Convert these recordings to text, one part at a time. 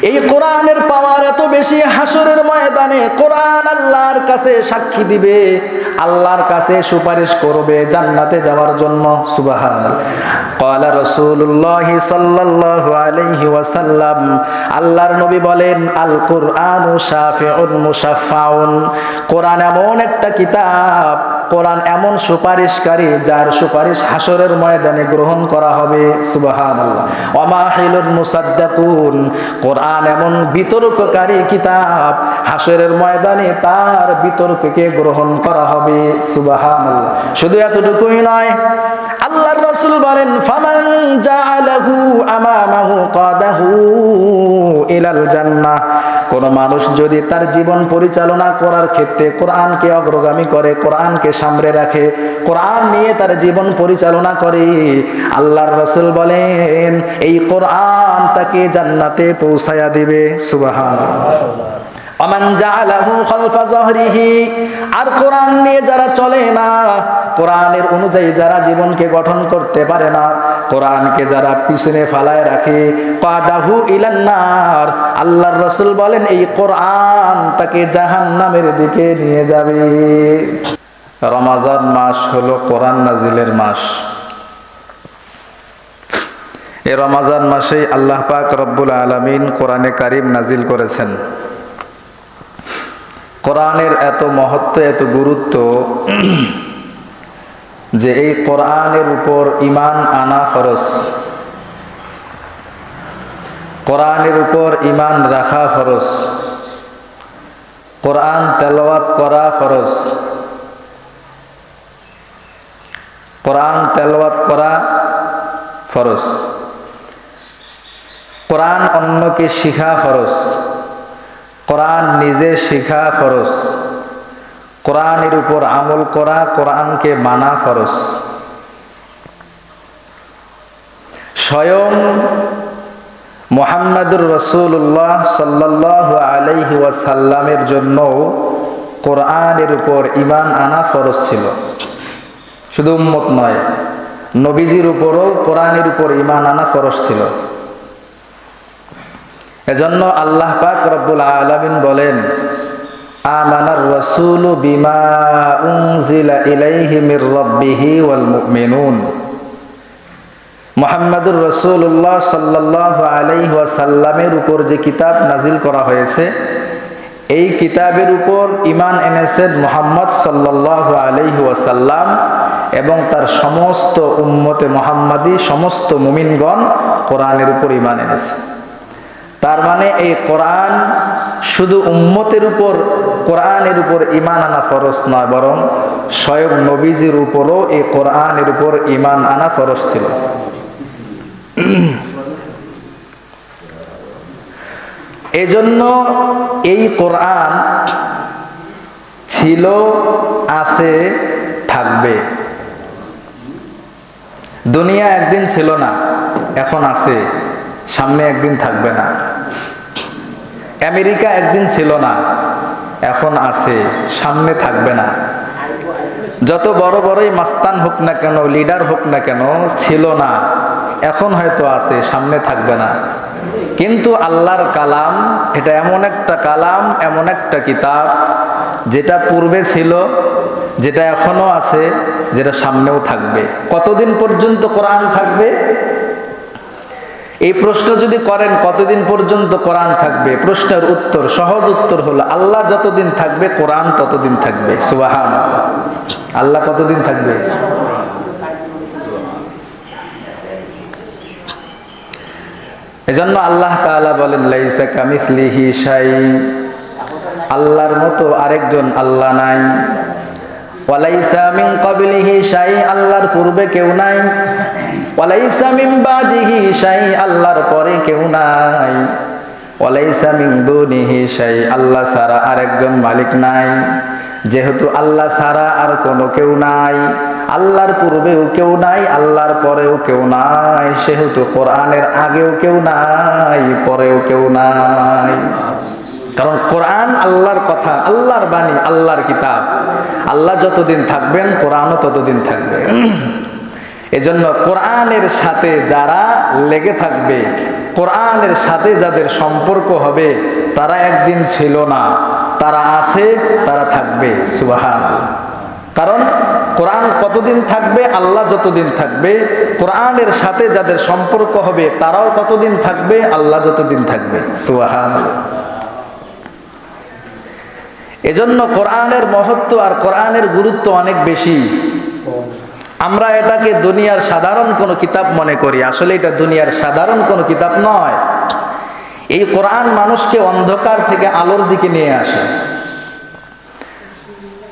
এই কোরআনের পাওয়ার এত বেশি, হাসরের ময়দানে কোরআন আল্লাহর কাছে সাক্ষী দিবে, আল্লাহর কাছে সুপারিশ করবে জান্নাতে যাওয়ার জন্য। সুবহানাল্লাহ। ক্বালা রাসূলুল্লাহি সাল্লাল্লাহু আলাইহি ওয়াসাল্লাম, আল্লাহর নবী বলেন, আল কুরআনু শাফিউন মুশাফফাউন, কোরআন এমন একটা কিতাব, কোরআন এমন সুপারিশকারী যার সুপারিশ হাসরের ময়দানে গ্রহণ করা হবে। সুবহানাল্লাহ। ওয়া মাহিলুন মুসাদ্দাকুন, কোরআন এমন বিতর্ককারী কিতাব, হাসরের ময়দানে তার বিতর্ককে গ্রহণ করা হবে। সুবহানাল্লাহ। শুধু এতটুকুই নয়, আল্লাহর রাসূল বলেন, ফামান জাআলাহু আমামাহু কাদাহু ইলাল জান্নাহ, কোন মানুষ যদি তার জীবন পরিচালনা করার ক্ষেত্রে কোরআনকে অগ্রগামী করে, কোরআনকে সামনে রাখে, কোরআন নিয়ে তার জীবন পরিচালনা করে, আল্লাহর রাসূল বলেন এই কোরআন তাকে জান্নাতে পৌঁছায়া দিবে। সুবহানাল্লাহ। আমান জাআলাহু খালফা যাহরিহি, আর কোরআন নিয়ে যারা চলে না, কোরআনের অনুযায়ী যারা জীবনকে গঠন করতে পারে না, কোরআনকে যারা পিছনে ফালায় রাখে, কাদাহু ইলান নার, আল্লাহর রাসূল বলেন এই কোরআন তাকে জাহান্নামের দিকে নিয়ে যাবে। রমজান মাস হলো কোরআন নাজিলের মাস। এই রমজান মাসে আল্লাহ পাক রব্বুল আলামিন কোরআনে কারীম নাজিল করেছেন। কোরআনের এত মহত্ব, এত গুরুত্ব যে এই কোরআনের উপর ঈমান আনা ফরজ, কোরআনের উপর ঈমান রাখা ফরজ, কোরআন তেলাওয়াত করা ফরজ, কোরআন তেলাওয়াত করা ফরজ, কোরআন অন্যকে শিখা ফরজ, কোরআন নিজে শিখা ফরজ, কোরআনের উপর আমল করা, কোরআনকে মানা ফরজ। স্বয়ং মুহাম্মদুর রাসূলুল্লাহ সাল্লাল্লাহু আলাইহি ওয়াসাল্লামের জন্য কোরআনের উপর ঈমান আনা ফরজ ছিল। শুধু উম্মত নয়, নবীজির উপরও কোরআনের উপর ঈমান আনা ফরজ ছিল। এজন্য আল্লাহ পাক রব্বুল আলামিন বলেন, আমানার রাসূলু বিমা উনজিলা ইলাইহি মির রাব্বিহি ওয়াল মুমিনুন, মুহাম্মদুর রাসূলুল্লাহ সাল্লাল্লাহু আলাইহি ওয়াসাল্লামের উপর যে কিতাব নাজিল করা হয়েছে, এই কিতাবের উপর ঈমান এনেছেন মুহাম্মদ সাল্লাল্লাহু আলাইহি ওয়াসাল্লাম এবং তার সমস্ত উম্মতে মুহাম্মাদি, সমস্ত মুমিনগণ কোরআনের উপর ঈমান এনেছে। তার মানে এই কোরআন শুধু উম্মতের উপর, কোরআনের উপর ঈমান আনা ফরজ নয়, বরং স্বয়ং নবীজির উপরও এই কোরআনের উপর ঈমান আনা ফরজ ছিল। এজন্য এই কোরআন ছিল, আছে, থাকবে। দুনিয়া একদিন ছিল না, এখন আছে, সামনে একদিন থাকবে না। আমেরিকা একদিন ছিল না, এখন আছে, সামনে থাকবে না। যত বড় বড়ই মাস্তান হোক না কেন, লিডার হোক না কেন, ছিল না, এখন হয়তো আছে, সামনে থাকবে না। কিন্তু আল্লাহর কালাম এটা এমন একটা কালাম, এমন একটা কিতাব যেটা পূর্বে ছিল, যেটা এখনো আছে, যেটা সামনেও থাকবে। কতদিন পর্যন্ত কোরআন থাকবে? এই প্রশ্ন যদি করেন কতদিন পর্যন্ত কোরআন থাকবে, প্রশ্নের উত্তর, সহজ উত্তর হলো আল্লাহ যতদিন থাকবে কোরআন ততদিন থাকবে। সুবহানাল্লাহ। আল্লাহ কতদিন থাকবে? এজন্য আল্লাহ তাআলা বলেন, লাইসা কামিসলিহি শাই, আল্লাহর মতো আরেকজন আল্লাহ নাই। ওয়ালাইসা মিন ক্বাবলিহি শাই, আল্লাহর পূর্বে কেউ নাই। ওয়ালাইসা মিন বাদিহি শাই, আল্লাহর পরে কেউ নাই। ওয়ালাইসা মিন দুনিহি শাই, আল্লাহ ছাড়া আরেকজন মালিক নাই। যেহেতু আল্লাহ ছাড়া আর কোনো কেউ নাই, আল্লাহর পূর্বেও কেউ নাই, আল্লাহর পরেও কেউ নাই, সেহেতু কোরআনের আগেও কেউ নাই, পরেও কেউ নাই। কারণ কোরআন আল্লাহর কথা, আল্লাহর বাণী, আল্লাহর কিতাব। আল্লাহ যতদিন থাকবেন কোরআনও ততদিন থাকবে। এজন্য কোরআনের সাথে যারা লেগে থাকবে, কোরআনের সাথে যাদের সম্পর্ক হবে, তারা একদিন ছিল না, তারা আছে, তারা থাকবে। সুবহানাল্লাহ। কারণ কোরআন কতদিন থাকবে? আল্লাহ যতদিন থাকবে। কোরআনের সাথে যাদের সম্পর্ক হবে তারাও কতদিন থাকবে? আল্লাহ যতদিন থাকবে। সুবহানাল্লাহ। এজন্য কোরআনের মহত্ব আর কোরআনের গুরুত্ব অনেক বেশি। আমরা এটাকে দুনিয়ার সাধারণ কোনো কিতাব মনে করি, আসলে এটা দুনিয়ার সাধারণ কোনো কিতাব নয়। এই কোরআন মানুষকে অন্ধকার থেকে আলোর দিকে নিয়ে আসে।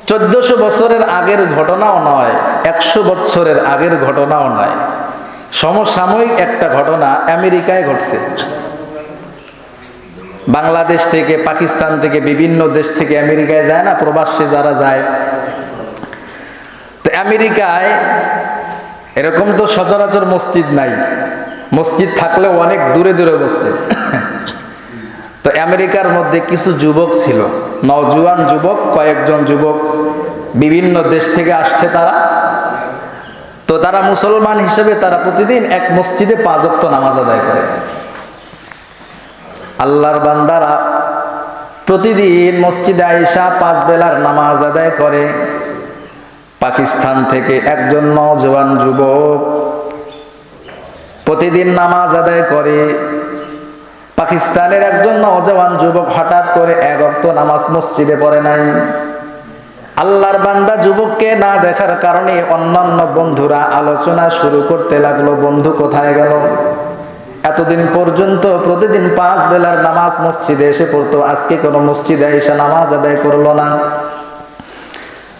1400 বছরের আগের ঘটনাও নয়, 100 বছরের আগের ঘটনাও নয়, সমসাময়িক একটা ঘটনা আমেরিকায় ঘটছে। বাংলাদেশ থেকে, পাকিস্তান থেকে, বিভিন্ন দেশ থেকে আমেরিকায় যায় না, প্রবাসে যারা যায়, তো আমেরিকায় এরকম তো সচরাচর মসজিদ নাই, মসজিদ থাকলেও অনেক দূরে দূরে মসজিদ। তো আমেরিকার মধ্যে কিছু যুবক ছিল, নওজোয়ান যুবক, কয়েকজন যুবক বিভিন্ন দেশ থেকে আসছে তারা। তো তারা মুসলমান হিসেবে তারা প্রতিদিন এক মসজিদে 5 ওয়াক্ত নামাজ আদায় করে। আল্লাহর বান্দারা প্রতিদিন মসজিদে আয়েশা 5 বেলার নামাজ আদায় করে। পাকিস্তান থেকে একজন নওজোয়ান যুবক প্রতিদিন নামাজ আদায় করে। পাকিস্তানের একজন নওজোয়ান যুবক হঠাৎ করে 1 ওয়াক্ত নামাজ মসজিদে পড়ে নাই। আল্লাহর বান্দা যুবককে না দেখার কারণে অন্যান্য বন্ধুরা আলোচনা শুরু করতে লাগলো, বন্ধু কোথায় গেল? এতদিন পর্যন্ত প্রতিদিন 5 বেলার নামাজ মসজিদে এসে পড়তো, আজকে কোনো মসজিদে এসে নামাজ আদায় করলো না।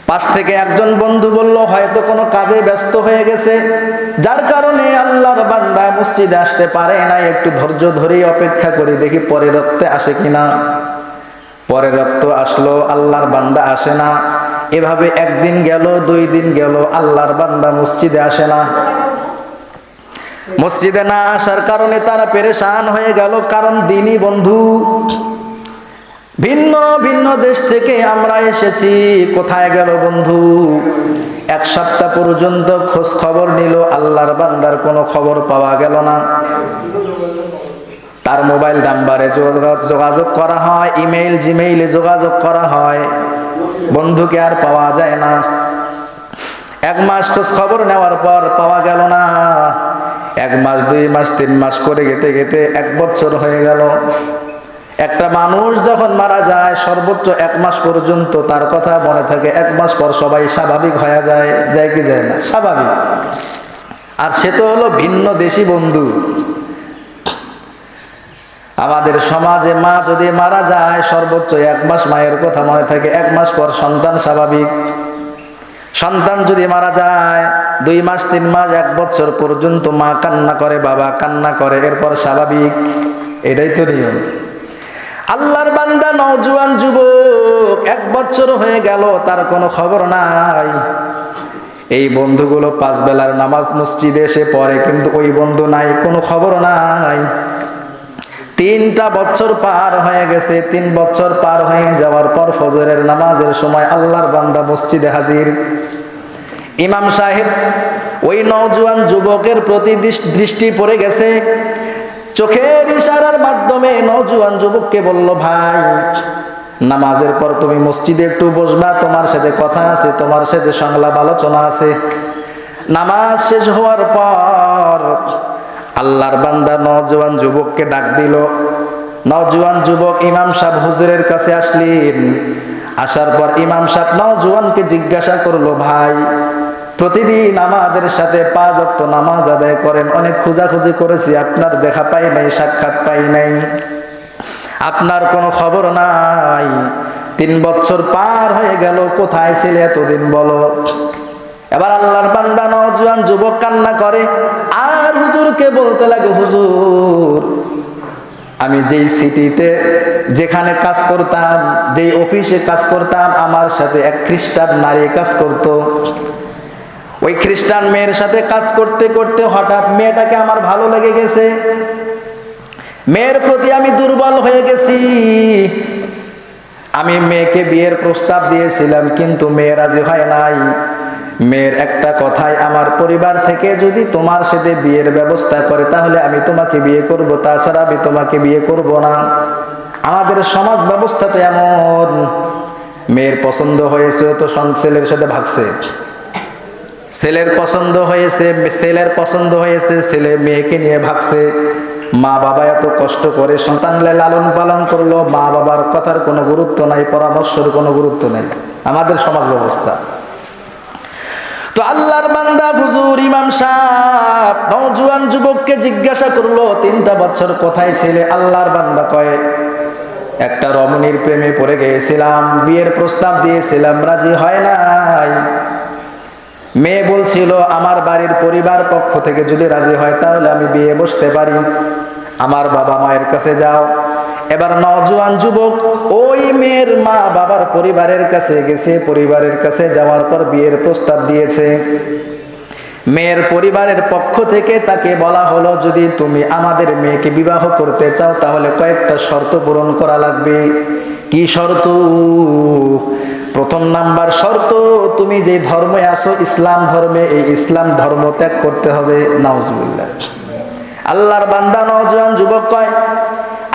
পাশ থেকে একজন বন্ধু বলল, হয়তো কোনো কাজে ব্যস্ত হয়ে গেছে, যার কারণে আল্লাহর বান্দা মসজিদে আসতে পারে না, একটু ধৈর্য ধরেই অপেক্ষা করি, দেখি পরের রক্তে আসে কিনা। পরের রক্ত আসলো, আল্লাহর বান্দা আসে না। এভাবে 1 দিন গেল, 2 দিন গেল, আল্লাহর বান্দা মসজিদে আসে না। মসজিদে না আসার কারণে তারা পেরেশান হয়ে গেল, কারণ দিনই বন্ধু, ভিন্ন ভিন্ন দেশ থেকে আমরা এসেছি, কোথায় গেল বন্ধু? 1 সপ্তাহ পর্যন্ত খোঁজ খবর নিল, আল্লাহর বান্দার কোনো খবর পাওয়া গেল না। তার মোবাইল নাম্বারে যোগাযোগ করা হয়, ইমেইল জিমেইলে যোগাযোগ করা হয়, বন্ধুকে আর পাওয়া যায় না। 1 মাস খোঁজ খবর নেওয়ার পর পাওয়া গেল না। 1 মাস, 2 মাস, 3 মাস করে গেতে গেতে 1 বছর হয়ে গেল। একটা মানুষ যখন মারা যায় সর্বোচ্চ 1 মাস পর্যন্ত তার কথা মনে থাকে, 1 মাস পর সবাই স্বাভাবিক হয়ে যায়, যায় কি যায় না? স্বাভাবিক। আর সে তো হলো ভিন্ন দেশি বন্ধু। আমাদের সমাজে মা যদি মারা যায় সর্বোচ্চ 1 মাস মায়ের কথা মনে থাকে, 1 মাস পর সন্তান স্বাভাবিক। সন্তান যদি মারা যায় 2 মাস, 3 মাস, 1 বছর পর্যন্ত মা কান্না করে, বাবা কান্না করে, এরপর স্বাভাবিক। এটাই তো নিয়ম। আল্লাহর বান্দা নওজোয়ান যুবক 1 বছর হয়ে গেল, তার কোনো খবর নাই। এই বন্ধুগুলো 5 বেলার নামাজ মসজিদে এসে পড়ে, কিন্তু ওই বন্ধু নাই, কোনো খবর নাই। 3টা বছর পার হয়ে গেছে। 3 বছর পার হয়ে যাওয়ার পর ফজরের নামাজের সময় আল্লাহর বান্দা মসজিদে হাজির। ইমাম সাহেব ওই নওজোয়ান যুবকের প্রতি দৃষ্টি পড়ে গেছে। চোখের ইশারার মাধ্যমে নওজোয়ান যুবককে বলল, ভাই নামাজের পর তুমি মসজিদে একটু বসবা, তোমার সাথে কথা আছে, তোমার সাথে সংলাপ আলোচনা আছে। নামাজ শেষ হওয়ার পর আল্লাহর বান্দা নওজোয়ান যুবককে ডাক দিল। নওজোয়ান যুবক ইমাম সাহেব হুজুরের কাছে আসলেন। আসার পর ইমাম সাহেব নওজোয়ানকে জিজ্ঞাসা করলো, ভাই প্রতিদিন আমাদের সাথে 5 ওয়াক্ত নামাজ আদায় করেন, অনেক খোঁজাখুঁজি করেছি, আপনার দেখা পাই নাই, সাক্ষাৎ পাই নাই, আপনার কোনো খবর নাই। 3 বছর পার হয়ে গেল, কোথায় ছিলে এতদিন বলো? এবার আল্লাহর বান্দা নওজোয়ান যুবক কান্না করে আর হুজুরকে বলতে লাগে, হুজুর আমি যেই সিটিতে যেখানে কাজ করতাম, যেই অফিসে কাজ করতাম, আমার সাথে এক খ্রিস্টান নারী কাজ করত। ওই খ্রিস্টান মেয়ের সাথে কাজ করতে করতে হঠাৎ মেয়েটাকে আমার ভালো লেগে গেছে। মেয়ের প্রতি আমি দুর্বল হয়ে গেছি। আমি মেয়েকে বিয়ের প্রস্তাব দিয়েছিলাম, কিন্তু মেয়ে রাজি হয় নাই। মেয়ের একটা কথাই আমার পরিবার থেকে যদি তোমার সাথে বিয়ের ব্যবস্থা করে তাহলে আমি তোমাকে বিয়ে করব, তাছাড়া আমি তোমাকে বিয়ে করব না। আমাদের সমাজ ব্যবস্থা তো এমন, মেয়ের পছন্দ হয়েছে তো ছেলের সাথে ভাগছে, ছেলের পছন্দ হয়েছে ছেলে মেয়েকে নিয়ে ভাগছে। মা বাবা এত কষ্ট করে সন্তানকে লালন পালন করলো, মা বাবার কথার কোনো গুরুত্ব নাই, পরামর্শের কোনো গুরুত্ব নাই, আমাদের সমাজ ব্যবস্থা। তো আল্লাহর বান্দা হুজুর ইমাম সাহেব নওজোয়ান যুবককে জিজ্ঞাসা করলো, 3টা বছর কোথায় ছিলে? আল্লাহর বান্দা কয়, একটা রমণীর প্রেমে পড়ে গিয়েছিলাম, বিয়ের প্রস্তাব দিয়েছিলাম, রাজি হয় নাই। মেয়ে বলছিল আমার বাড়ির পরিবার পক্ষ থেকে যদি রাজি হয় তাহলে আমি বিয়ে বসতে পারি, আমার বাবা মায়ের কাছে যাও। এবার নওজোয়ান যুবক ওই মেয়ের মা বাবার পরিবারের কাছে গেছে, পরিবারের কাছে যাওয়ার পর বিয়ের প্রস্তাব দিয়েছে। মেয়ের পরিবারের পক্ষ থেকে তাকে বলা হলো, যদি তুমি আমাদের মেয়েকে বিবাহ করতে চাও তাহলে কয়েকটা শর্ত পূরণ করা লাগবে। কি শর্ত? প্রথম নাম্বার শর্ত, তুমি যে ধর্মে আসো ইসলাম ধর্মে, এই ইসলাম ধর্ম ত্যাগ করতে হবে। নাউজুবিল্লাহ। আল্লাহর বান্দা নওজোয়ান যুবক কয়,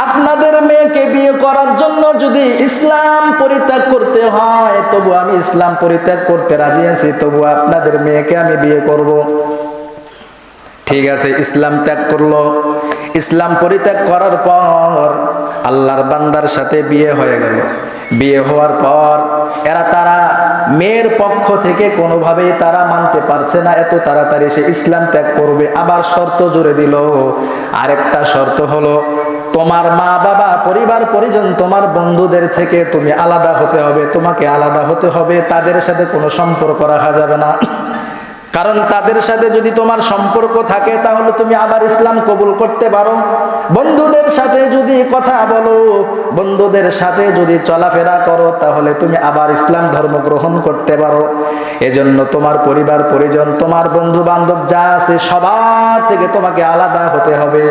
আপনাদের মেয়েকে বিয়ে করার জন্য যদি ইসলাম পরিত্যাগ করতে হয় তবু আমি ইসলাম পরিত্যাগ করতে রাজি আছি, তবু আপনাদের মেয়েকে আমি বিয়ে করব। ঠিক আছে, ইসলাম ত্যাগ করলো। ইসলাম পরিত্যাগ করার পর আল্লাহর বান্দার সাথে বিয়ে হয়ে গেল। বিয়ে হওয়ার পর তারা মেয়ের পক্ষ থেকে কোনোভাবেই তারা মানতে পারছে না এত তাড়াতাড়ি সে ইসলাম ত্যাগ করবে। আবার শর্ত জুড়ে দিল, আরেকটা শর্ত হলো, তোমার মা বাবা পরিবার পরিজন তোমার বন্ধুদের থেকে তুমি আলাদা হতে হবে, তোমাকে আলাদা হতে হবে, তাদের সাথে কোনো সম্পর্ক রাখা যাবে না। কারণ তাদের সাথে যদি তোমার সম্পর্ক থাকে তাহলে তুমি আবার ইসলাম কবুল করতে পারো। বন্ধুদের সাথে যদি কথা বলো, বন্ধুদের সাথে যদি চলাফেরা করো তাহলে তুমি আবার ইসলাম ধর্ম গ্রহণ করতে পারো। এজন্য তোমার পরিবার পরিজন তোমার বন্ধু বান্ধব যা আছে সবার থেকে তোমাকে আলাদা হতে হবে।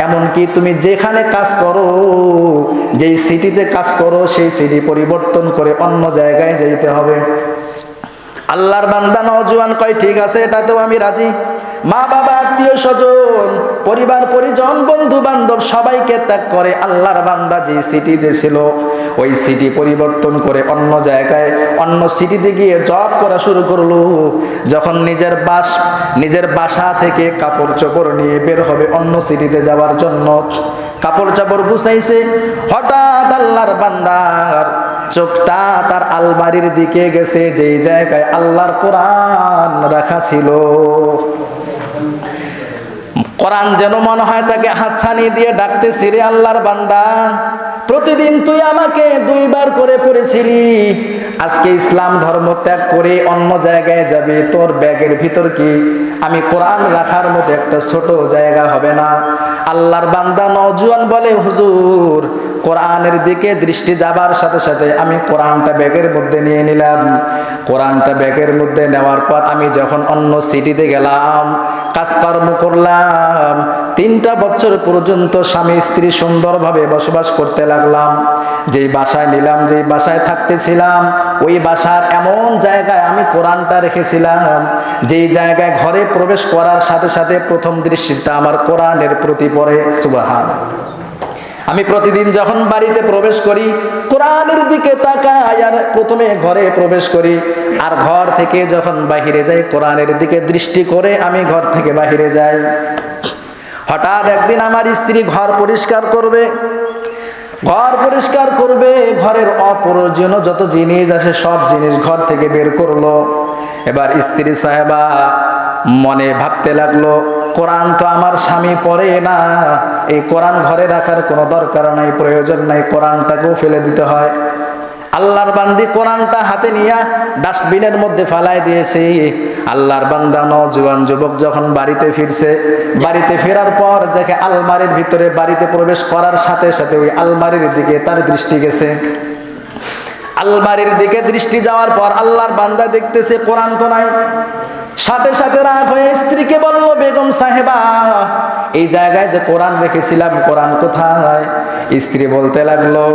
এমনকি তুমি যেখানে কাজ করো, যেই সিটিতে কাজ করো সেই সিটি পরিবর্তন করে অন্য জায়গায় যেতে হবে। আল্লাহর বান্দা নওজোয়ান কয়, ঠিক আছে, এটাতেও আমি রাজি। মা বাবা আত্মীয় স্বজন পরিবার পরিজন বন্ধু বান্ধব সবাইকে ত্যাগ করে আল্লাহর বান্দা যে সিটিতে ছিল ওই সিটি পরিবর্তন করে অন্য জায়গায় অন্য সিটিতে গিয়ে জব করা শুরু করলো। যখন নিজের বাসা থেকে কাপড় চোপড় নিয়ে বের হবে অন্য সিটিতে যাওয়ার জন্য, কাপড় চাপড় গুছাইছে, হঠাৎ আল্লাহর বান্দার চোখটা তার আলমারির দিকে গেছে যেই জায়গায় আল্লাহর কোরআন রাখা ছিল। কোরআন যেন মনে হয় তাকে হাতছানি দিয়ে ডাকতেছে, রে আল্লাহর বান্দা, প্রতিদিন তুই আমাকে 2 বার করে পড়েছিলি, আজকে ইসলাম ধর্ম ত্যাগ করে অন্য জায়গায় যাবে, তোর ব্যাগের ভিতর কি আমি কোরআন রাখার মতো একটা ছোট জায়গা হবে না? আল্লাহর বান্দা নওজোয়ান বলে, হুজুর, কোরআনের দিকে দৃষ্টি যাবার সাথে সাথে আমি কোরআনটা ব্যাগের মধ্যে নিয়ে নিলাম। কোরআনটা ব্যাগের মধ্যে নেওয়ার পর আমি যখন অন্য সিটিতে গেলাম, কাজকর্ম করলাম, 3টা বছর পর্যন্ত স্বামী স্ত্রী সুন্দরভাবে বসবাস করতে লাগলাম। যেই বাসায় নিলাম, যেই বাসায় থাকতেছিলাম, ওই বাসার এমন জায়গায় আমি কোরআনটা রেখেছিলাম যেই জায়গায় ঘরে প্রবেশ করার সাথে সাথে প্রথম দৃষ্টিটা আমার কোরআনের প্রতি পড়ে। সুবহানাল্লাহ। আমি প্রতিদিন যখন বাড়িতে প্রবেশ করি কোরআনের দিকে তাকাই, আর প্রথমে ঘরে প্রবেশ করি, আর ঘর থেকে যখন বাহিরে যাই কোরআনের দিকে দৃষ্টি করে আমি ঘর থেকে বাহিরে যাই। হঠাৎ একদিন আমার স্ত্রী ঘর পরিষ্কার করবে, ঘরের অপ্রয়োজনীয় যত জিনিস আছে সব জিনিস ঘর থেকে বের করলো। এবার স্ত্রী সাহেবা মনে ভাবতে লাগলো, কোরআন তো আমার স্বামী পড়ে না, এই কোরআন ঘরে রাখার কোনো দরকার নাই, প্রয়োজন নাই, কোরআনটাকেও ফেলে দিতে হয়। আল্লাহর বান্দি কোরআনটা হাতে নিয়ে ডাস্টবিনের মধ্যে ফালাই দিয়েছে। আল্লাহর বান্দা নওজোয়ান যুবক যখন বাড়িতে ফিরছে, বাড়িতে ফেরার পর দেখে আলমারির ভিতরে, বাড়িতে প্রবেশ করার সাথে সাথে ওই আলমারির দিকে তার দৃষ্টি গেছে। আলমারির দিকে দৃষ্টি যাওয়ার পর আল্লাহর বান্দা দেখতেছে কোরআন তো নাই। সাথে সাথে রাগ হয়ে স্ত্রীকে বলল, বেগম সাহেবা, এই জায়গায় যে কোরআন রেখেছিলাম কোরআন কোথায়? স্ত্রী বলতে লাগলো,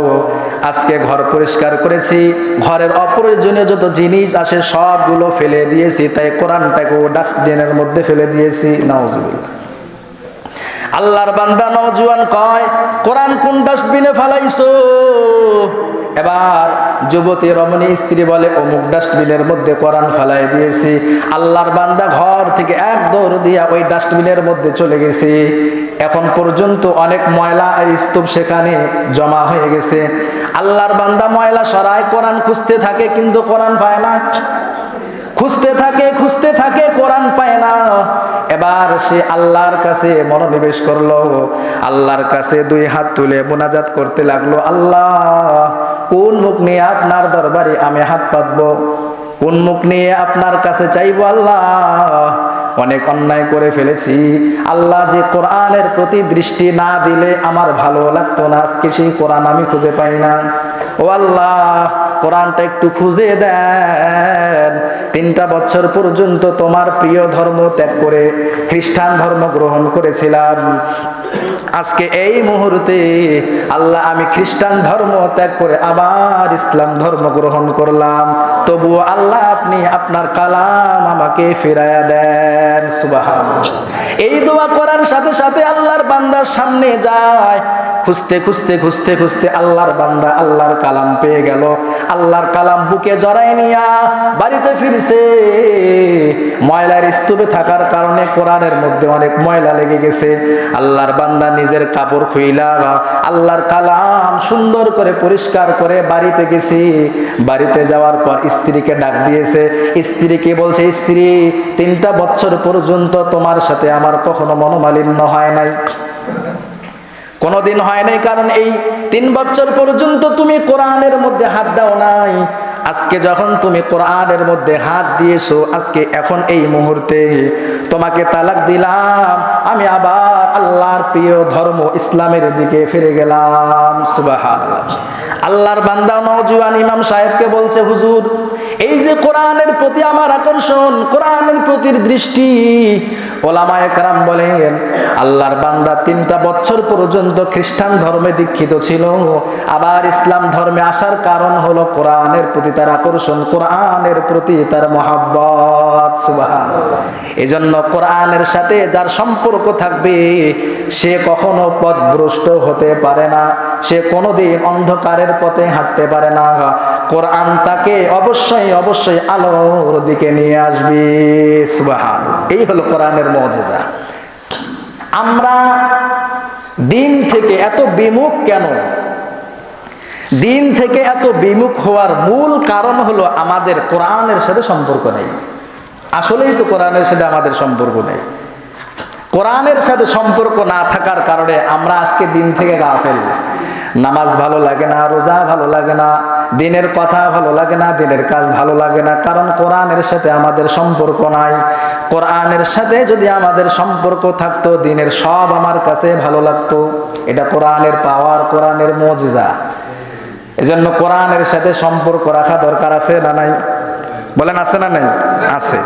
আজকে ঘর পরিষ্কার করেছি, ঘরের অপ্রয়োজনীয় যত জিনিস আসে সবগুলো ফেলে দিয়েছি, তাই কোরআনটাকেও ডাস্টবিনের মধ্যে ফেলে দিয়েছি। নাউজুবিল্লাহ। আল্লাহর বান্দা নওজোয়ান কয়, কোরআন কোন ডাস্টবিনে ফালাইছো? এবার যুবতী রমণী স্ত্রী বলে, অমুক ডাস্টবিনের মধ্যে কোরআন ফালাই দিয়েছি। আল্লাহর বান্দা ঘর থেকে এক দৌড় দিয়া ওই ডাস্টবিনের মধ্যে চলে গেছে। এখন পর্যন্ত অনেক ময়লা আর স্তূপ সেখানে জমা হয়ে গেছে। আল্লাহর বান্দা ময়লা সরায়, কোরআন খুঁজতে থাকে, কিন্তু কোরআন পায় না। খুঁজতে থাকে কোরআন পায় না। এবার সে আল্লাহর কাছে মনোনিবেশ করলো, আল্লাহর কাছে দুই হাত তুলে মুনাজাত করতে লাগলো, আল্লাহ কোন মুখ নিয়ে আপনার দরবারে আমি হাত পাতবো, কোন মুখ নিয়ে আপনার কাছে চাইবো? আল্লাহ অনেক অন্যায় করে ফেলেছি, আল্লাহ যে কোরআনের প্রতি দৃষ্টি না দিলে আমার ভালো লাগতো না, আজকে সেই কোরআন আমি খুঁজে পাই না। ও আল্লাহ কোরআনটা একটু খুঁজে দেন। 3টা বছর পর্যন্ত তোমার প্রিয় ধর্ম ত্যাগ করে খ্রিস্টান ধর্ম গ্রহণ করেছিলাম, আজকে এই মুহূর্তে আল্লাহ আমি খ্রিস্টান ধর্ম ত্যাগ করে আবার ইসলাম ধর্ম গ্রহণ করলাম, তবুও আল্লাহ আপনি আপনার কালাম আমাকে ফিরায়া দেন। সুবহানাল্লাহ। এই দোয়া করার সাথে সাথে আল্লাহর বান্দার সামনে যায়, খুঁজতে আল্লাহর বান্দা আল্লাহর কালাম পেয়ে গেল। আল্লাহর কালাম বুকে জড়ায় নিয়া বাড়িতে ফিরছে। ময়লার স্তূপে থাকার কারণে কোরআনের মধ্যে অনেক ময়লা লেগে গেছে। আল্লাহর বান্দা নিজের কাপড় খুইলা আল্লাহর কালাম সুন্দর করে পরিষ্কার করে বাড়িতে গেছে। বাড়িতে যাওয়ার পর স্ত্রীকে ডাক দিয়েছে। স্ত্রীকে বলছে, স্ত্রী 3টা বছর পর্যন্ত তোমার সাথে আমার কখনো মনোমালিন্য হয় নাই, কোনদিন হয় নাই, কারণ এই 3 বছর পর্যন্ত তুমি কোরআনের মধ্যে হাত দাও নাই। আজকে যখন তুমি কোরআনের মধ্যে হাত দিয়েছো, আজকে এখন এই মুহূর্তে তোমাকে তালাক দিলাম, আমি আবার আল্লাহর প্রিয় ধর্ম ইসলামের দিকে ফিরে গেলাম। সুবহানাল্লাহ। আল্লাহর বান্দা নওজোয়ান ইমাম সাহেবকে বলছে, হুজুর এই যে কোরআনের প্রতি আমার আকর্ষণ, কোরআনের প্রতি দৃষ্টি, ওলামায়ে কেরাম বলেন আল্লাহর বান্দা 3টা বছর পর্যন্ত খ্রিস্টান ধর্মে দীক্ষিত ছিল, আবার ইসলাম ধর্মে আসার কারণ হলো কোরআনের প্রতি তার আকর্ষণ, কোরআনের প্রতি তার মহব্বত। সুবহানাল্লাহ। এজন্য কোরআনের সাথে যার সম্পর্ক থাকবে সে কখনো পথভ্রষ্ট হতে পারে না, সে কোনোদিন অন্ধকারের পথে হাঁটতে পারে না। কোরআন তাকে অবশ্যই আলোর দিকে নিয়ে আসবে। সুবহানাল্লাহ। এই হলো কোরআনের মুজিজা। আমরা দিন থেকে এত বিমুখ কেন? দিন থেকে এত বিমুখ হওয়ার মূল কারণ হলো আমাদের কোরআনের সাথে সম্পর্ক নেই। আসলেই তো কোরআনের সাথে আমাদের সম্পর্ক নেই। কোরআনের সাথে সম্পর্ক না থাকার কারণে আমরা আজকে দিন থেকে গাফেল। নামাজ ভালো লাগে না, রোজা ভালো লাগে না, দিনের কথা ভালো লাগে না, দিনের কাজ ভালো লাগে না, কারণ কোরআনের সাথে আমাদের সম্পর্ক নাই। কোরআনের সাথে যদি আমাদের সম্পর্ক থাকতো, দিনের সব আমার কাছে ভালো লাগতো। এটা কোরআনের পাওয়ার, কোরআনের মুজিজা। এজন্য কোরআনের সাথে সম্পর্ক রাখা দরকার আছে না নাই? বলেন আছে না নাই? আছে।